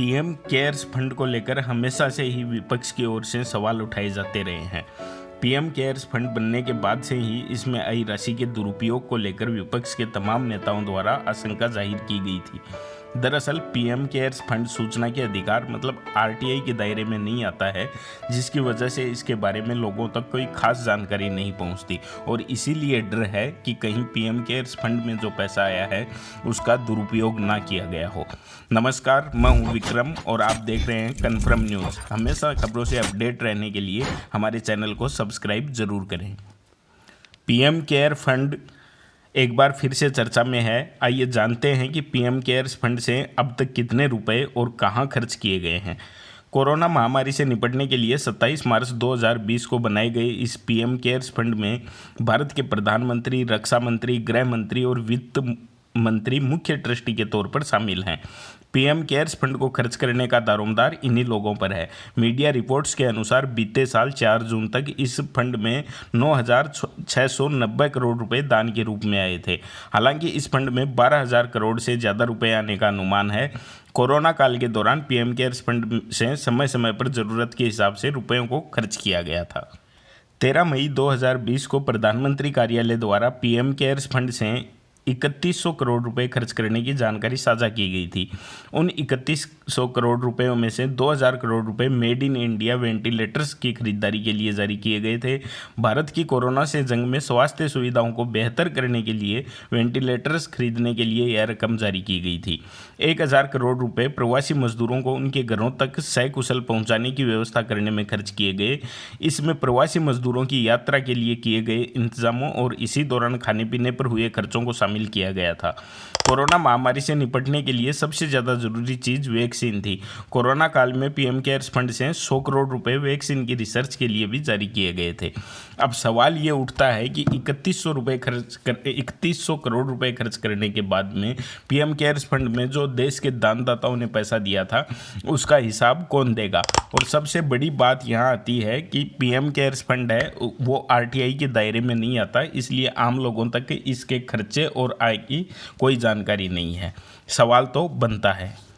PM cares fund को लेकर हमेशा से ही विपक्ष की ओर से सवाल उठाए जाते रहे हैं। पीएम केयर्स फंड बनने के बाद से ही इसमें आई राशि के दुरुपयोग को लेकर विपक्ष के तमाम नेताओं द्वारा आशंका जाहिर की गई थी। दरअसल पीएम केयर्स फंड सूचना के अधिकार मतलब आरटीआई के दायरे में नहीं आता है, जिसकी वजह से इसके बारे में लोगों तक कोई खास जानकारी नहीं पहुंचती और इसीलिए डर है कि कहीं पीएम केयर्स फंड में जो पैसा आया है उसका दुरुपयोग ना किया गया हो। नमस्कार, मैं हूं विक्रम और आप देख रहे हैं कन्फर्म न्यूज़। हमेशा खबरों से अपडेट रहने के लिए हमारे चैनल को सब्सक्राइब जरूर करें। पीएम केयर फंड एक बार फिर से चर्चा में है। आइए जानते हैं कि पीएम केयर्स फंड से अब तक कितने रुपए और कहां खर्च किए गए हैं। कोरोना महामारी से निपटने के लिए 27 मार्च 2020 को बनाए गए इस पीएम केयर्स फंड में भारत के प्रधानमंत्री, रक्षा मंत्री, गृह मंत्री और वित्त मंत्री मुख्य ट्रस्टी के तौर पर शामिल हैं। पीएम केयर्स फंड को खर्च करने का दारोमदार इन्हीं लोगों पर है। मीडिया रिपोर्ट्स के अनुसार बीते साल 4 जून तक इस फंड में 9,690 करोड़ रुपए दान के रूप में आए थे। हालांकि इस फंड में 12,000 करोड़ से ज़्यादा रुपए आने का अनुमान है। कोरोना काल के दौरान पीएम केयर्स फंड से समय समय पर ज़रूरत के हिसाब से रुपयों को खर्च किया गया था। 13 मई 2020 को प्रधानमंत्री कार्यालय द्वारा पीएम केयर्स फंड से 3100 करोड़ रुपए खर्च करने की जानकारी साझा की गई थी। उन 3100 करोड़ रुपयों में से 2000 करोड़ रुपए मेड इन इंडिया वेंटिलेटर्स की खरीदारी के लिए जारी किए गए थे। भारत की कोरोना से जंग में स्वास्थ्य सुविधाओं को बेहतर करने के लिए वेंटिलेटर्स खरीदने के लिए यह रकम जारी की गई थी। 1000 करोड़ रुपए प्रवासी मजदूरों को उनके घरों तक सकुशल पहुंचाने की व्यवस्था करने में खर्च किए गए। इसमें प्रवासी मजदूरों की यात्रा के लिए किए गए इंतजामों और इसी दौरान खाने पीने पर हुए खर्चों को शामिल किया गया था। कोरोना महामारी से निपटने के लिए सबसे ज़्यादा जरूरी चीज़ वैक्सीन थी। कोरोना काल में पीएम केयर्स फंड से 100 करोड़ रुपए वैक्सीन की रिसर्च के लिए भी जारी किए गए थे। अब सवाल ये उठता है कि 3100 करोड़ रुपए खर्च करने के बाद में पीएम केयर्स फंड में जो देश के दानदाताओं ने पैसा दिया था उसका हिसाब कौन देगा। और सबसे बड़ी बात यहाँ आती है कि पीएम केयर्स फंड है वो आरटीआई के दायरे में नहीं आता, इसलिए आम लोगों तक इसके खर्चे और आय की कोई जानकारी नहीं है। सवाल तो बनता है।